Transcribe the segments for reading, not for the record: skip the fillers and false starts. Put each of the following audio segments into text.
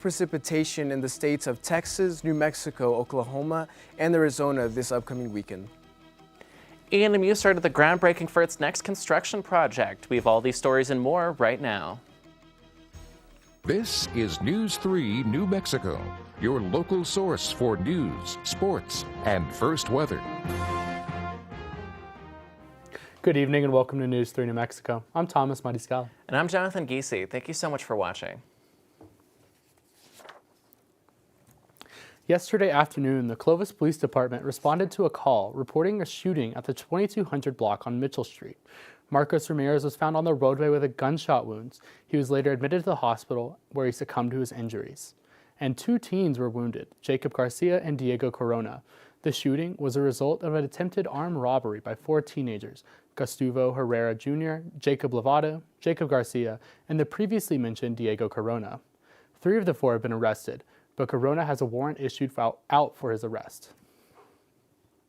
Precipitation in the states of Texas, New Mexico, Oklahoma, and Arizona this upcoming weekend. KENW started the groundbreaking for its next construction project. We have all these stories and more right now. This is News 3 New Mexico, your local source for news, sports, and first weather. Good evening and welcome to News 3 New Mexico. I'm Thomas Mariscal. And I'm Jonathan Giese. Thank you so much for watching. Yesterday afternoon, the Clovis Police Department responded to a call reporting a shooting at the 2200 block on Mitchell Street. Marcos Ramirez was found on the roadway with a gunshot wounds. He was later admitted to the hospital where he succumbed to his injuries. And two teens were wounded, Jacob Garcia and Diego Corona. The shooting was a result of an attempted armed robbery by four teenagers, Gustavo Herrera Jr., Jacob Lovato, Jacob Garcia, and the previously mentioned Diego Corona. Three of the four have been arrested, but Corona has a warrant issued out for his arrest.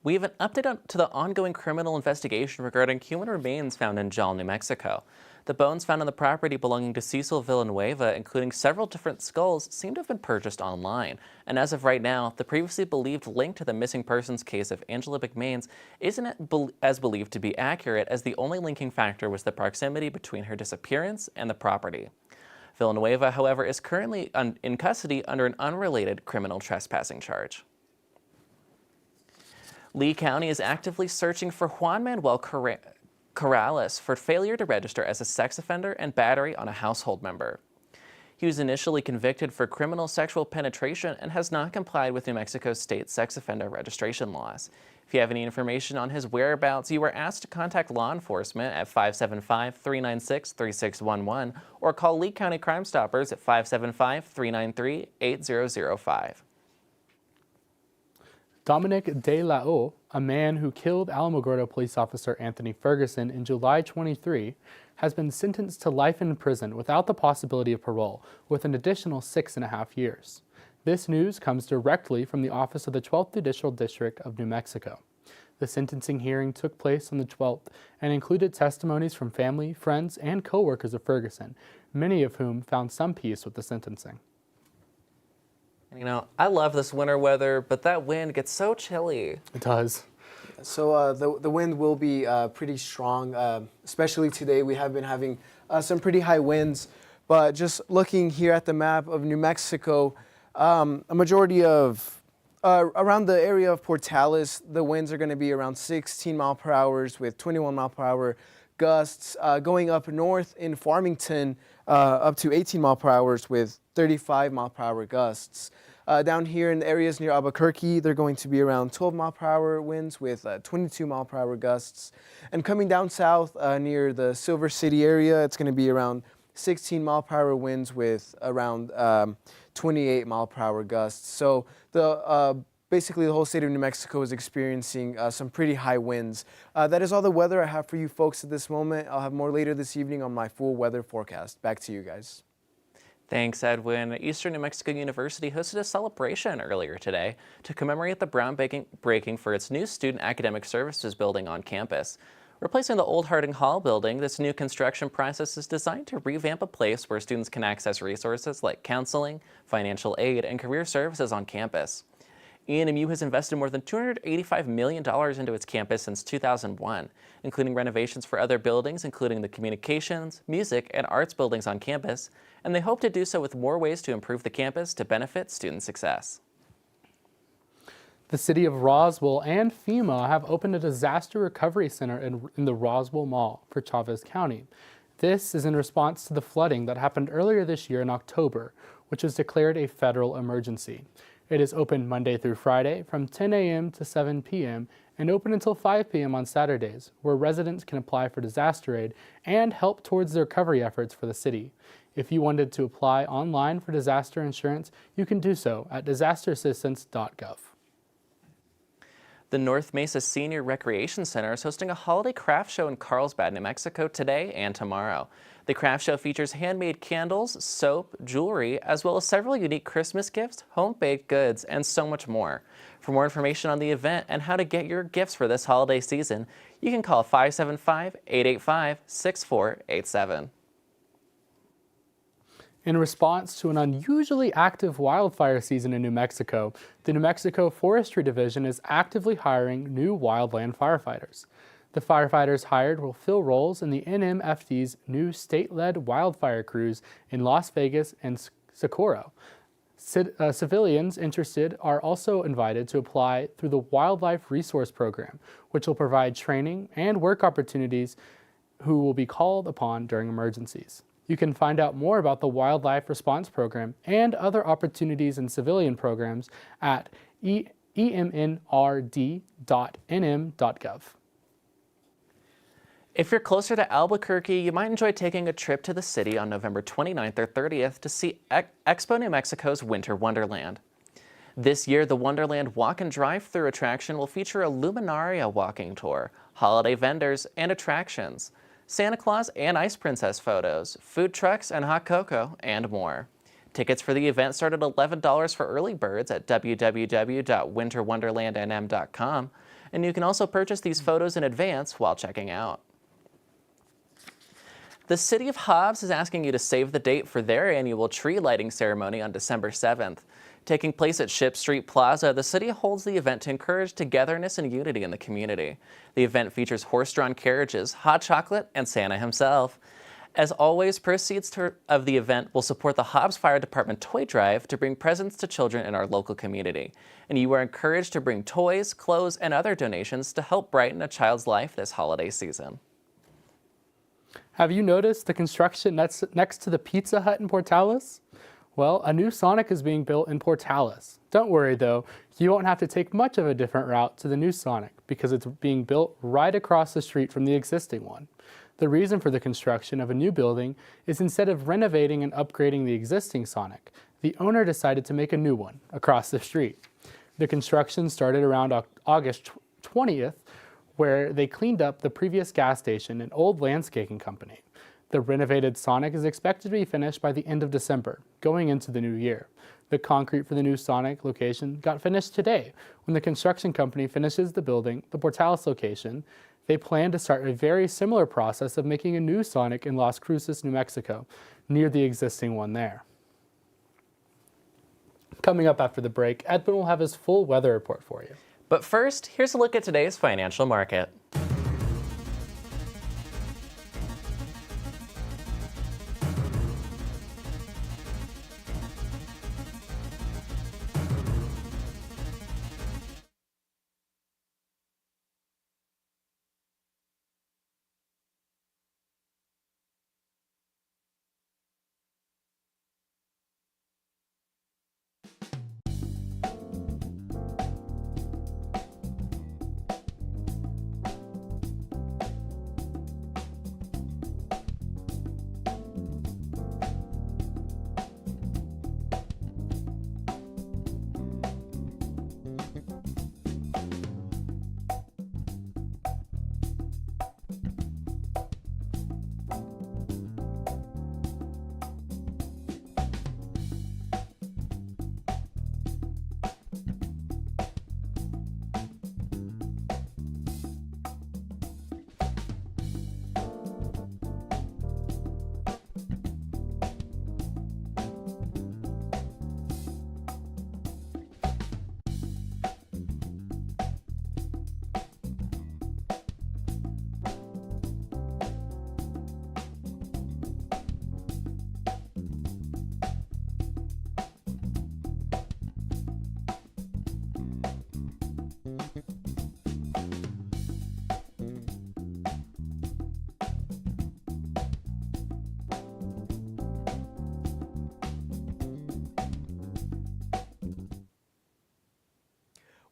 We have an update to the ongoing criminal investigation regarding human remains found in Jal, New Mexico. The bones found on the property belonging to Cecil Villanueva, including several different skulls, seem to have been purchased online. And as of right now, the previously believed link to the missing persons case of Angela McMains isn't as believed to be accurate, as the only linking factor was the proximity between her disappearance and the property. Villanueva, however, is currently in custody under an unrelated criminal trespassing charge. Lee County is actively searching for Juan Manuel Corrales for failure to register as a sex offender and battery on a household member. He was initially convicted for criminal sexual penetration and has not complied with New Mexico state sex offender registration laws. If you have any information on his whereabouts, you are asked to contact law enforcement at 575-396-3611 or call Lee County Crime Stoppers at 575-393-8005. Dominic De La O, a man who killed Alamogordo police officer Anthony Ferguson in July 23, has been sentenced to life in prison without the possibility of parole, with an additional 6.5 years. This news comes directly from the office of the 12th Judicial District of New Mexico. The sentencing hearing took place on the 12th and included testimonies from family, friends, and co-workers of Ferguson, many of whom found some peace with the sentencing. You know, I love this winter weather, but that wind gets so chilly. It does. So the wind will be pretty strong, especially today. We have been having some pretty high winds, but just looking here at the map of New Mexico, a majority of around the area of Portales, the winds are going to be around 16 mile per hour with 21 mile per hour gusts. Going up north in Farmington, up to 18 mile per hour with 35 mile per hour gusts. Down here in the areas near Albuquerque, they're going to be around 12 mile per hour winds with 22 mile per hour gusts. And coming down south near the Silver City area, it's going to be around 16 mile per hour winds with around 28 mile per hour gusts. So basically the whole state of New Mexico is experiencing some pretty high winds. That is all the weather I have for you folks at this moment. I'll have more later this evening on my full weather forecast. Back to you guys. Thanks, Edwin. Eastern New Mexico University hosted a celebration earlier today to commemorate the groundbreaking for its new Student Academic Services building on campus. Replacing the old Harding Hall building, this new construction process is designed to revamp a place where students can access resources like counseling, financial aid, and career services on campus. KENW has invested more than $285 million into its campus since 2001, including renovations for other buildings, including the communications, music, and arts buildings on campus, and they hope to do so with more ways to improve the campus to benefit student success. The city of Roswell and FEMA have opened a disaster recovery center in the Roswell Mall for Chavez County. This is in response to the flooding that happened earlier this year in October, which was declared a federal emergency. It is open Monday through Friday from 10 a.m. to 7 p.m. and open until 5 p.m. on Saturdays, where residents can apply for disaster aid and help towards the recovery efforts for the city. If you wanted to apply online for disaster insurance, you can do so at disasterassistance.gov. The North Mesa Senior Recreation Center is hosting a holiday craft show in Carlsbad, New Mexico today and tomorrow. The craft show features handmade candles, soap, jewelry, as well as several unique Christmas gifts, home-baked goods, and so much more. For more information on the event and how to get your gifts for this holiday season, you can call 575-885-6487. In response to an unusually active wildfire season in New Mexico, the New Mexico Forestry Division is actively hiring new wildland firefighters. The firefighters hired will fill roles in the NMFD's new state-led wildfire crews in Las Vegas and Socorro. Civilians interested are also invited to apply through the Wildlife Resource Program, which will provide training and work opportunities who will be called upon during emergencies. You can find out more about the Wildlife Response Program and other opportunities in civilian programs at emnrd.nm.gov. If you're closer to Albuquerque, you might enjoy taking a trip to the city on November 29th or 30th to see Expo New Mexico's Winter Wonderland. This year, the Wonderland Walk and Drive-Through attraction will feature a Luminaria walking tour, holiday vendors and attractions, Santa Claus and Ice Princess photos, food trucks and hot cocoa, and more. Tickets for the event start at $11 for early birds at www.winterwonderlandnm.com, and you can also purchase these photos in advance while checking out. The City of Hobbs is asking you to save the date for their annual tree lighting ceremony on December 7th. Taking place at Ship Street Plaza, the city holds the event to encourage togetherness and unity in the community. The event features horse-drawn carriages, hot chocolate, and Santa himself. As always, proceeds of the event will support the Hobbs Fire Department Toy Drive to bring presents to children in our local community. And you are encouraged to bring toys, clothes, and other donations to help brighten a child's life this holiday season. Have you noticed the construction next to the Pizza Hut in Portales? Well, a new Sonic is being built in Portales. Don't worry though, you won't have to take much of a different route to the new Sonic because it's being built right across the street from the existing one. The reason for the construction of a new building is instead of renovating and upgrading the existing Sonic, the owner decided to make a new one across the street. The construction started around August 20th, where they cleaned up the previous gas station and old landscaping company. The renovated Sonic is expected to be finished by the end of December, going into the new year. The concrete for the new Sonic location got finished today. When the construction company finishes the building, the Portales location, they plan to start a very similar process of making a new Sonic in Las Cruces, New Mexico, near the existing one there. Coming up after the break, Edwin will have his full weather report for you. But first, here's a look at today's financial market.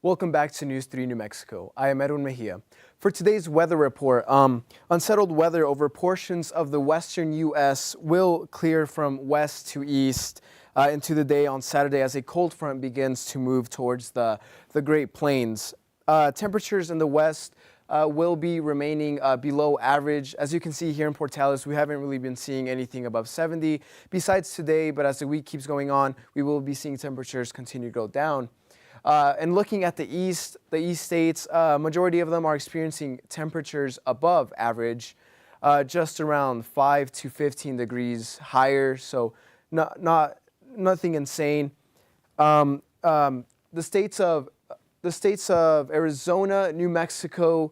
Welcome back to News 3 New Mexico. I am Edwin Mejia. For today's weather report, unsettled weather over portions of the western U.S. will clear from west to east into the day on Saturday as a cold front begins to move towards the Great Plains. Temperatures in the west will be remaining below average. As you can see here in Portales, we haven't really been seeing anything above 70 besides today, but as the week keeps going on, we will be seeing temperatures continue to go down. And looking at the east states, majority of them are experiencing temperatures above average, just around 5 to 15 degrees higher. So nothing insane. The states of Arizona, New Mexico,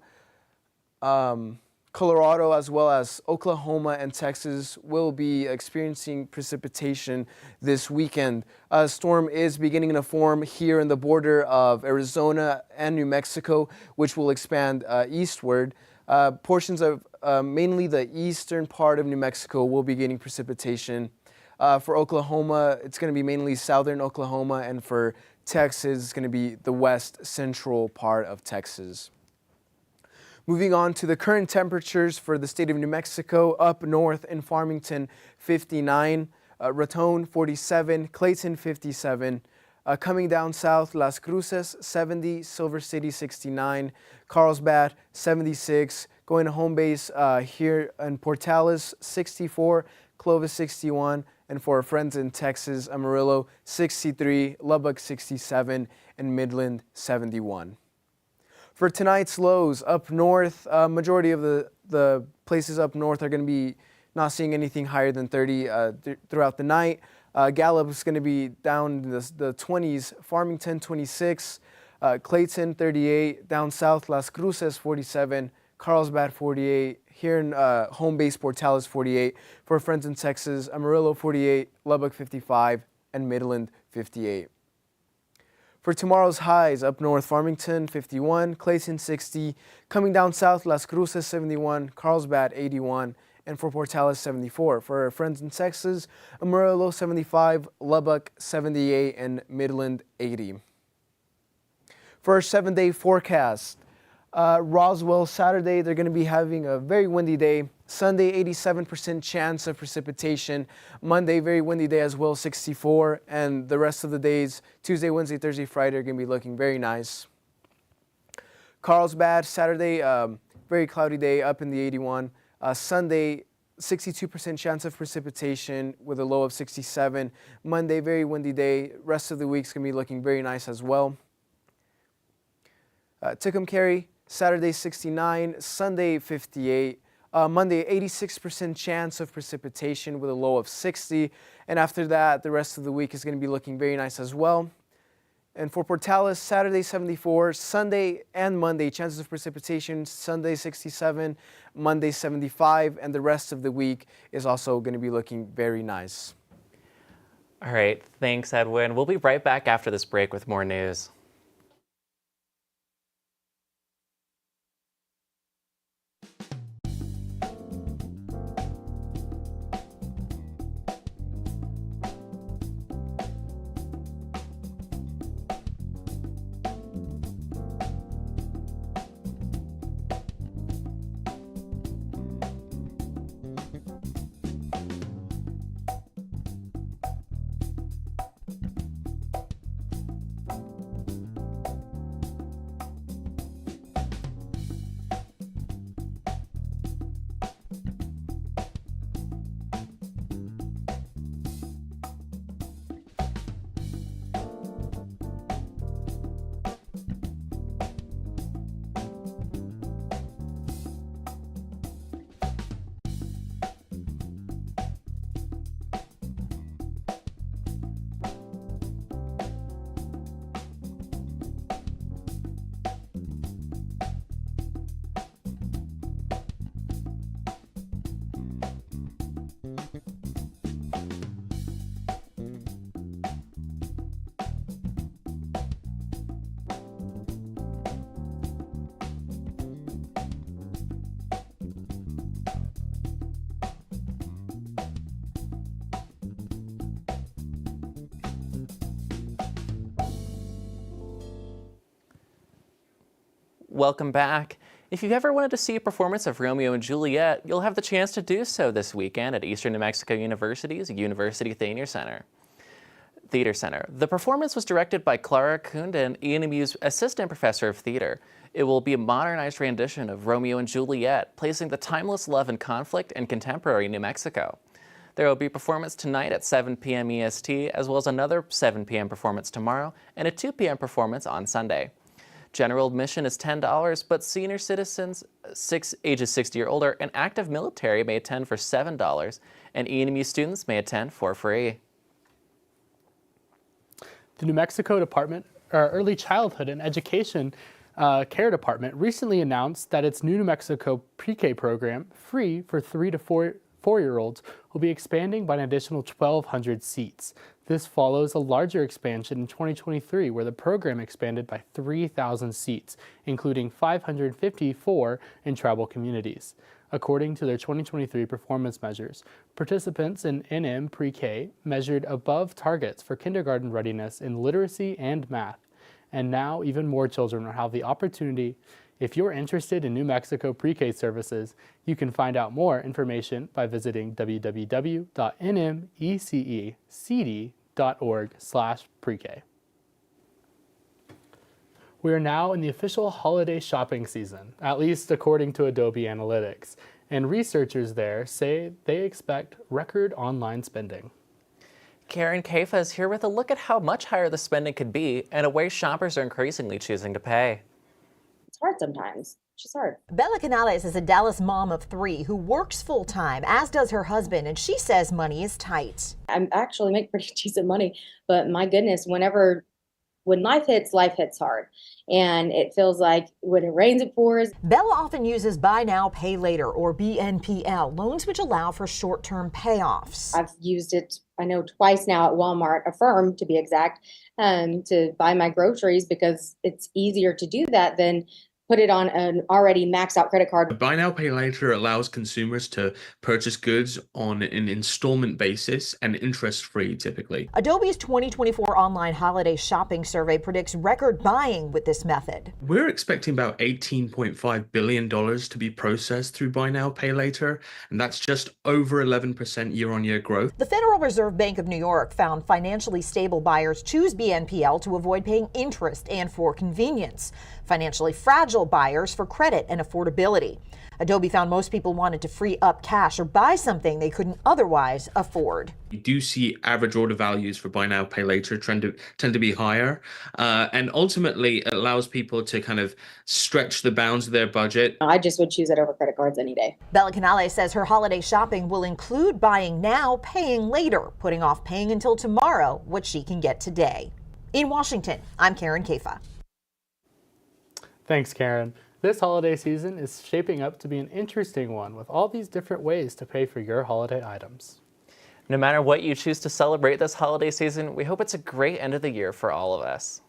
Colorado, as well as Oklahoma and Texas will be experiencing precipitation this weekend. A storm is beginning to form here in the border of Arizona and New Mexico, which will expand eastward. Portions of mainly the eastern part of New Mexico will be getting precipitation. For Oklahoma, it's going to be mainly southern Oklahoma, and for Texas, it's going to be the west central part of Texas. Moving on to the current temperatures for the state of New Mexico. Up north in Farmington, 59, Raton, 47, Clayton, 57. Coming down south, Las Cruces, 70, Silver City, 69, Carlsbad, 76. Going to home base here in Portales, 64, Clovis, 61. And for our friends in Texas, Amarillo, 63, Lubbock, 67, and Midland, 71. For tonight's lows, up north, majority of the places up north are going to be not seeing anything higher than 30 throughout the night. Gallup is going to be down in the 20s, Farmington 26, Clayton 38, down south Las Cruces 47, Carlsbad 48, here in home base Portales 48, for friends in Texas, Amarillo 48, Lubbock 55, and Midland 58. For tomorrow's highs, up north, Farmington 51, Clayton 60, coming down south, Las Cruces 71, Carlsbad 81, and for Portales 74. For our friends in Texas, Amarillo 75, Lubbock 78, and Midland 80. For our 7-day forecast, Roswell, Saturday, they're going to be having a very windy day. Sunday, 87% chance of precipitation. Monday, very windy day as well, 64. And the rest of the days, Tuesday, Wednesday, Thursday, Friday, are going to be looking very nice. Carlsbad, Saturday, very cloudy day, up in the 81. Sunday, 62% chance of precipitation with a low of 67. Monday, very windy day. Rest of the week's going to be looking very nice as well. Tucumcari, Saturday 69, Sunday 58, Monday 86% chance of precipitation with a low of 60, and after that the rest of the week is going to be looking very nice as well. And for Portales, Saturday 74, Sunday and Monday chances of precipitation, Sunday 67, Monday 75, and the rest of the week is also going to be looking very nice. All right, thanks Edwin. We'll be right back after this break with more news. Welcome back. If you've ever wanted to see a performance of Romeo and Juliet, you'll have the chance to do so this weekend at Eastern New Mexico University's University Theater Center. The performance was directed by Clara Kunden, ENMU's Assistant Professor of Theater. It will be a modernized rendition of Romeo and Juliet, placing the timeless love and conflict in contemporary New Mexico. There will be a performance tonight at 7 p.m. EST, as well as another 7 p.m. performance tomorrow, and a 2 p.m. performance on Sunday. General admission is $10, but senior citizens ages 60 or older and active military may attend for $7, and ENMU students may attend for free. The New Mexico Early Childhood and Education Care Department recently announced that its New Mexico pre-K program, free for 3 to 4-year-olds, will be expanding by an additional 1,200 seats. This follows a larger expansion in 2023, where the program expanded by 3,000 seats, including 554 in tribal communities. According to their 2023 performance measures, participants in NM Pre-K measured above targets for kindergarten readiness in literacy and math. And now even more children will have the opportunity. If you're interested in New Mexico pre-K services, you can find out more information by visiting www.nmececd.org/pre-K. We are now in the official holiday shopping season, at least according to Adobe Analytics, and researchers there say they expect record online spending. Karen Kafa is here with a look at how much higher the spending could be and a way shoppers are increasingly choosing to pay. It's hard sometimes. It's just hard. Bella Canales is a Dallas mom of 3 who works full-time, as does her husband, and she says money is tight. I actually make pretty decent money, but my goodness, when life hits hard. And it feels like when it rains, it pours. Bella often uses Buy Now, Pay Later, or BNPL, loans which allow for short-term payoffs. I've used it, I know, twice now at Walmart, Affirm to be exact, to buy my groceries because it's easier to do that than put it on an already maxed out credit card. Buy Now, Pay Later allows consumers to purchase goods on an installment basis and interest-free typically. Adobe's 2024 online holiday shopping survey predicts record buying with this method. We're expecting about $18.5 billion to be processed through Buy Now, Pay Later, and that's just over 11% year-on-year growth. The Federal Reserve Bank of New York found financially stable buyers choose BNPL to avoid paying interest and for convenience. Financially fragile buyers for credit and affordability. Adobe found most people wanted to free up cash or buy something they couldn't otherwise afford. You do see average order values for Buy Now, Pay Later tend to be higher, and ultimately it allows people to kind of stretch the bounds of their budget. I just would choose it over credit cards any day. Bella Canales says her holiday shopping will include buying now, paying later, putting off paying until tomorrow what she can get today. In Washington, I'm Karen Kafa. Thanks, Karen. This holiday season is shaping up to be an interesting one with all these different ways to pay for your holiday items. No matter what you choose to celebrate this holiday season, we hope it's a great end of the year for all of us.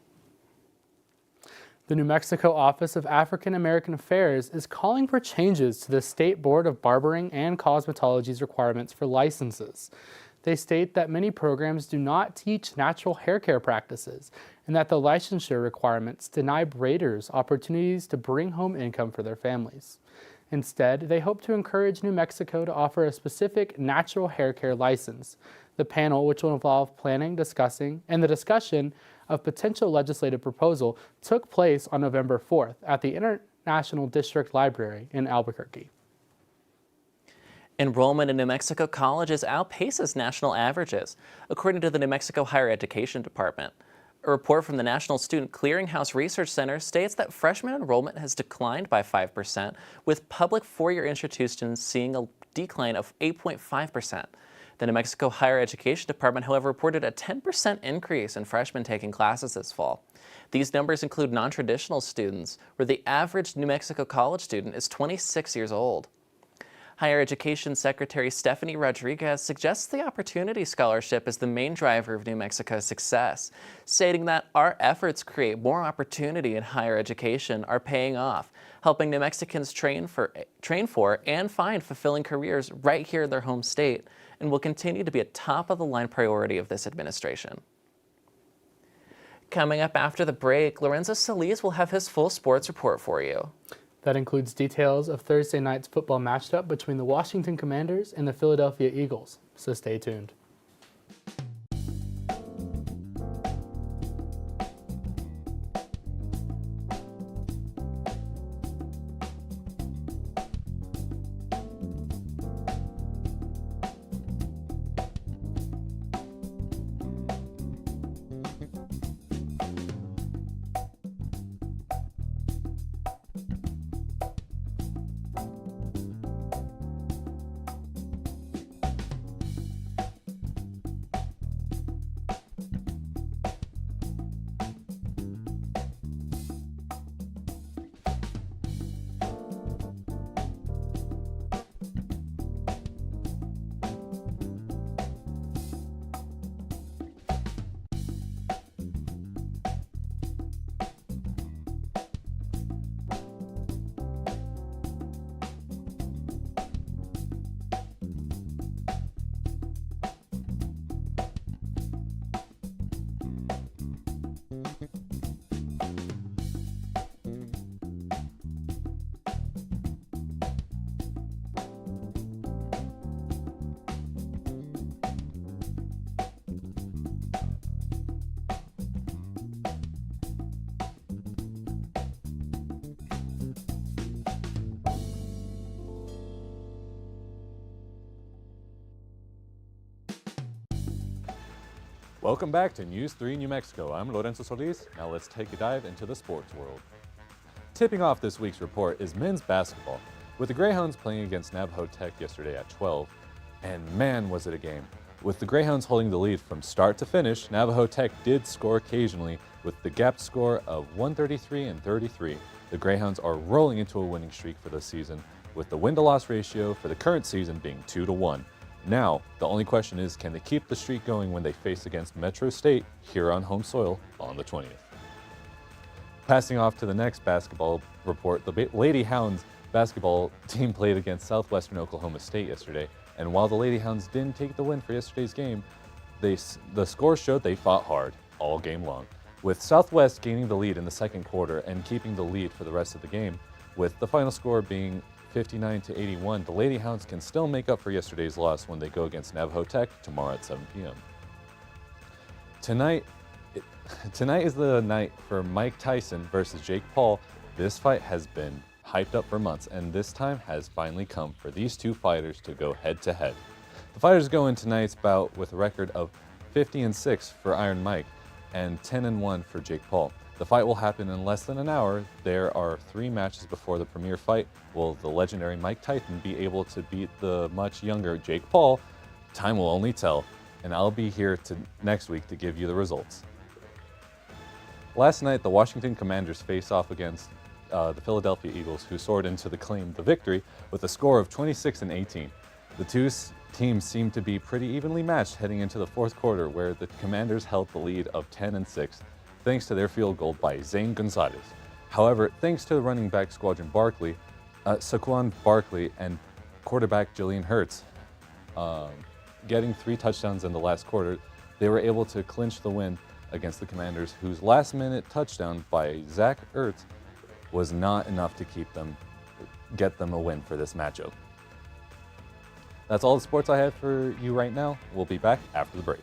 The New Mexico Office of African American Affairs is calling for changes to the State Board of Barbering and Cosmetology's requirements for licenses. They state that many programs do not teach natural hair care practices and that the licensure requirements deny braiders opportunities to bring home income for their families. Instead, they hope to encourage New Mexico to offer a specific natural hair care license. The panel, which will involve planning, discussing, and the discussion of potential legislative proposal, took place on November 4th at the International District Library in Albuquerque. Enrollment in New Mexico colleges outpaces national averages, according to the New Mexico Higher Education Department. A report from the National Student Clearinghouse Research Center states that freshman enrollment has declined by 5%, with public four-year institutions seeing a decline of 8.5%. The New Mexico Higher Education Department, however, reported a 10% increase in freshmen taking classes this fall. These numbers include non-traditional students, where the average New Mexico college student is 26 years old. Higher Education Secretary Stephanie Rodriguez suggests the Opportunity Scholarship is the main driver of New Mexico's success, stating that our efforts create more opportunity in higher education are paying off, helping New Mexicans train for and find fulfilling careers right here in their home state, and will continue to be a top-of-the-line priority of this administration. Coming up after the break, Lorenzo Solis will have his full sports report for you. That includes details of Thursday night's football matchup between the Washington Commanders and the Philadelphia Eagles, so stay tuned. Welcome back to News 3 New Mexico. I'm Lorenzo Solis. Now let's take a dive into the sports world. Tipping off this week's report is men's basketball, with the Greyhounds playing against Navajo Tech yesterday at 12. And man, was it a game. With the Greyhounds holding the lead from start to finish, Navajo Tech did score occasionally with the gap score of 133-33. The Greyhounds are rolling into a winning streak for the season, with the win-to-loss ratio for the current season being 2-1. Now, the only question is, can they keep the streak going when they face against Metro State here on home soil on the 20th? Passing off to the next basketball report, the Lady Hounds basketball team played against Southwestern Oklahoma State yesterday, and while the Lady Hounds didn't take the win for yesterday's game, the score showed they fought hard all game long, with Southwest gaining the lead in the second quarter and keeping the lead for the rest of the game, with the final score being 59-81. The Lady Hounds can still make up for yesterday's loss when they go against Navajo Tech tomorrow at 7 p.m. Tonight is the night for Mike Tyson versus Jake Paul. This fight has been hyped up for months, and this time has finally come for these two fighters to go head-to-head. The fighters go in tonight's bout with a record of 50-6 for Iron Mike and 10-1 for Jake Paul. The fight will happen in less than an hour. There are 3 matches before the premier fight. Will the legendary Mike Tyson be able to beat the much younger Jake Paul? Time will only tell, and I'll be here next week to give you the results. Last night, the Washington Commanders faced off against the Philadelphia Eagles, who soared into the victory with a score of 26-18. The two teams seemed to be pretty evenly matched heading into the fourth quarter, where the Commanders held the lead of 10-6. Thanks to their field goal by Zane Gonzalez. However, thanks to the running back squadron Saquon Barkley and quarterback Jalen Hurts getting 3 touchdowns in the last quarter, they were able to clinch the win against the Commanders, whose last-minute touchdown by Zach Ertz was not enough to get them a win for this matchup. That's all the sports I have for you right now. We'll be back after the break.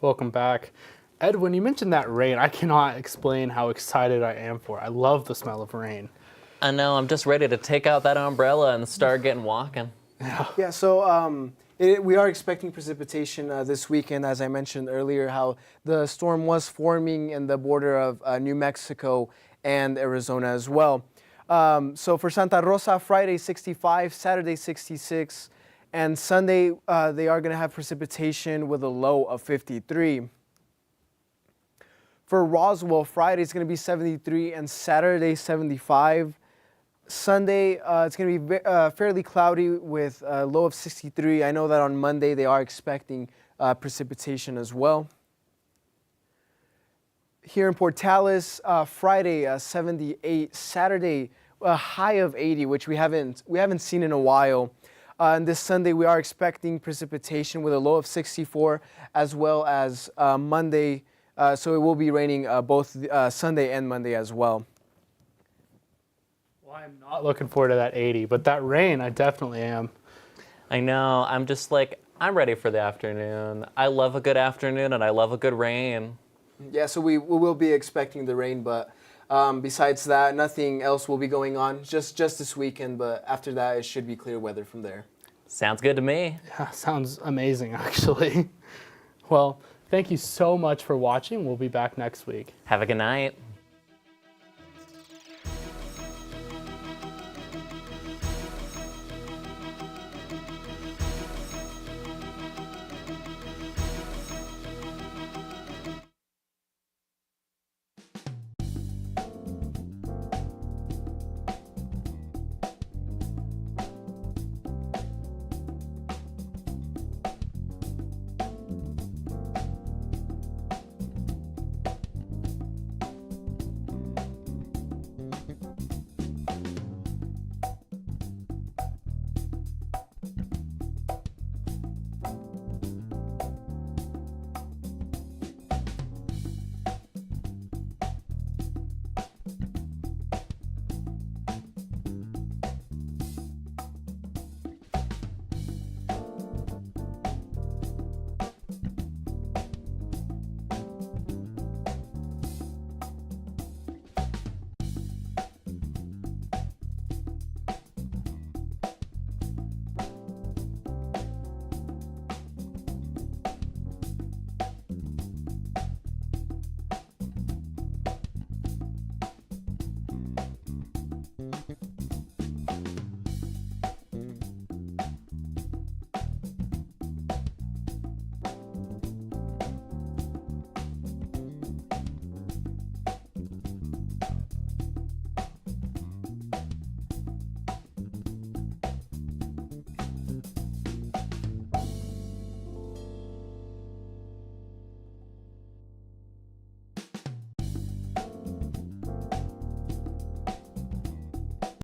Welcome back. Edwin, you mentioned that rain. I cannot explain how excited I am for it. I love the smell of rain. I know, I'm just ready to take out that umbrella and start getting walking. Yeah, so we are expecting precipitation this weekend, as I mentioned earlier, how the storm was forming in the border of New Mexico and Arizona as well. So for Santa Rosa, Friday 65, Saturday 66, and Sunday they are going to have precipitation with a low of 53. For Roswell, Friday is going to be 73 and Saturday 75. Sunday, it's going to be fairly cloudy with a low of 63. I know that on Monday they are expecting precipitation as well. Here in Portales, Friday 78, Saturday a high of 80, which we haven't seen in a while. And this Sunday we are expecting precipitation with a low of 64, as well as Monday. So it will be raining both Sunday and Monday as well. Well, I'm not looking forward to that 80, but that rain, I definitely am. I know, I'm just like, I'm ready for the afternoon. I love a good afternoon and I love a good rain. Yeah, so we will be expecting the rain, but besides that, nothing else will be going on. Just this weekend, but after that, it should be clear weather from there. Sounds good to me. Yeah, sounds amazing, actually. Well, thank you so much for watching. We'll be back next week. Have a good night.